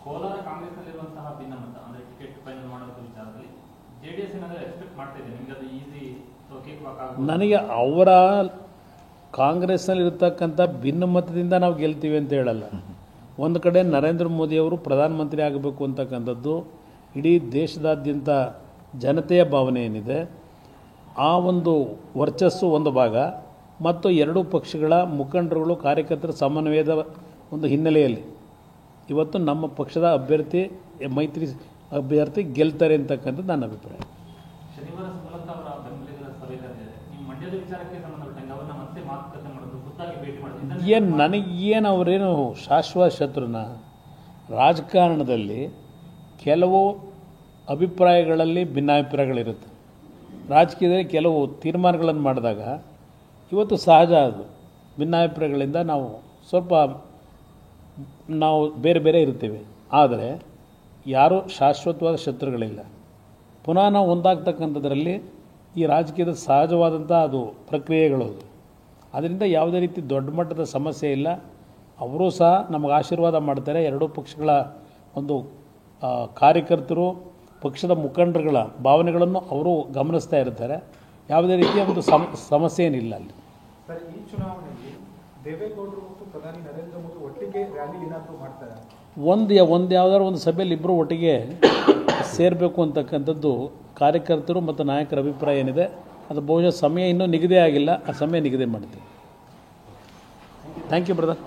ಕೋಲಾರ ಕಾಂಗ್ರೆಸ್ನಲ್ಲಿರುವಂತಹ ಭಿನ್ನಮತ ಅಂದರೆ ticket final ಮಾಡೋದ್ರ ವಿಚಾರದಲ್ಲಿ ಜೆಡಿಎಸ್ ಏನಾದರೂ ಎಕ್ಸ್ಪೆಕ್ಟ್ ಮಾಡ್ತಾ ಇದೆ ನಿಮಗೆ ಅದು ಈಸಿ ಕೇಕ್ ವಾಕ್ ಆಗುತ್ತೆ? ನನಗೆ ಅವರ ಕಾಂಗ್ರೆಸ್ನಲ್ಲಿರ್ತಕ್ಕಂಥ ಭಿನ್ನಮತದಿಂದ ನಾವು ಗೆಲ್ತೀವಿ ಅಂತ ಹೇಳಲ್ಲ. ಒಂದು ಕಡೆ ನರೇಂದ್ರ ಮೋದಿಯವರು ಪ್ರಧಾನಮಂತ್ರಿ ಆಗಬೇಕು ಅಂತಕ್ಕಂಥದ್ದು ಇಡೀ ದೇಶದಾದ್ಯಂತ ಜನತೆಯ ಭಾವನೆ ಏನಿದೆ, ಆ ಒಂದು ವರ್ಚಸ್ಸು ಒಂದು ಭಾಗ, ಮತ್ತು ಎರಡೂ ಪಕ್ಷಗಳ ಮುಖಂಡರುಗಳು ಕಾರ್ಯಕರ್ತರ ಸಮನ್ವಯದ ಒಂದು ಹಿನ್ನೆಲೆಯಲ್ಲಿ ಇವತ್ತು ನಮ್ಮ ಪಕ್ಷದ ಅಭ್ಯರ್ಥಿ ಮೈತ್ರಿ ಅಭ್ಯರ್ಥಿ ಗೆಲ್ತಾರೆ ಅಂತಕ್ಕಂಥದ್ದು ನನ್ನ ಅಭಿಪ್ರಾಯ. ಶನಿವಾರ ಸುಮಲತಾ ಅವರ ಬೆಂಬಲಿಗರ ಸಭೆ ಕರೆದಿದೆ. ನಿಮ್ಮ ಮಂಡ್ಯದ ವಿಚಾರಕ್ಕೆ ಸಂಬಂಧಪಟ್ಟಂಗೆ ಅವರನ್ನ ಮತ್ತೆ ಮಾತುಕತೆ ಮಾಡೋದು, ಖುದ್ದಾಗಿ ಭೇಟಿ ಮಾಡೋದು ಏನು ನನಗೇನು ಅವರೇನು ಶಾಶ್ವತ ಶತ್ರುನ? ರಾಜಕಾರಣದಲ್ಲಿ ಕೆಲವು ಅಭಿಪ್ರಾಯಗಳಲ್ಲಿ ಭಿನ್ನಾಭಿಪ್ರಾಯಗಳಿರುತ್ತೆ. ರಾಜಕೀಯದಲ್ಲಿ ಕೆಲವು ತೀರ್ಮಾನಗಳನ್ನು ಮಾಡಿದಾಗ ಇವತ್ತು ಸಹಜ ಅದು ಭಿನ್ನಾಭಿಪ್ರಾಯಗಳಿಂದ ನಾವು ಬೇರೆ ಬೇರೆ ಇರ್ತೀವಿ. ಆದರೆ ಯಾರೂ ಶಾಶ್ವತವಾದ ಶತ್ರುಗಳಿಲ್ಲ. ಪುನಃ ನಾವು ಒಂದಾಗ್ತಕ್ಕಂಥದ್ರಲ್ಲಿ ಈ ರಾಜಕೀಯದ ಸಹಜವಾದಂಥ ಅದು ಪ್ರಕ್ರಿಯೆಗಳು. ಅದರಿಂದ ಯಾವುದೇ ರೀತಿ ದೊಡ್ಡ ಮಟ್ಟದ ಸಮಸ್ಯೆ ಇಲ್ಲ. ಅವರೂ ಸಹ ನಮಗೆ ಆಶೀರ್ವಾದ ಮಾಡ್ತಾರೆ. ಎರಡೂ ಪಕ್ಷಗಳ ಒಂದು ಕಾರ್ಯಕರ್ತರು, ಪಕ್ಷದ ಮುಖಂಡರುಗಳ ಭಾವನೆಗಳನ್ನು ಅವರು ಗಮನಿಸ್ತಾ ಇರ್ತಾರೆ. ಯಾವುದೇ ರೀತಿಯ ಒಂದು ಸಮಸ್ಯೆ ಏನಿಲ್ಲ ಅಲ್ಲಿ. ಸರ್, ಈ ಚುನಾವಣೆಯಲ್ಲಿ ದೇವೇಗೌಡರು ಮತ್ತು ಪ್ರಧಾನಿ ನರೇಂದ್ರ ಮೋದಿ ಒಟ್ಟಿಗೆ ರ್ಯಾಲಿ ಏನಾದರೂ ಮಾಡ್ತಾರೆ? ಒಂದು ಯಾವುದಾದ್ರು ಒಂದು ಸಭೆಯಲ್ಲಿ ಇಬ್ಬರು ಒಟ್ಟಿಗೆ ಸೇರಬೇಕು ಅಂತಕ್ಕಂಥದ್ದು ಕಾರ್ಯಕರ್ತರು ಮತ್ತು ನಾಯಕರ ಅಭಿಪ್ರಾಯ ಏನಿದೆ. ಅದು ಬಹುಶಃ ಸಮಯ ಇನ್ನೂ ನಿಗದಿ ಆಗಿಲ್ಲ. ಆ ಸಮಯ ನಿಗದಿ ಮಾಡ್ತೀವಿ. Thank you brother.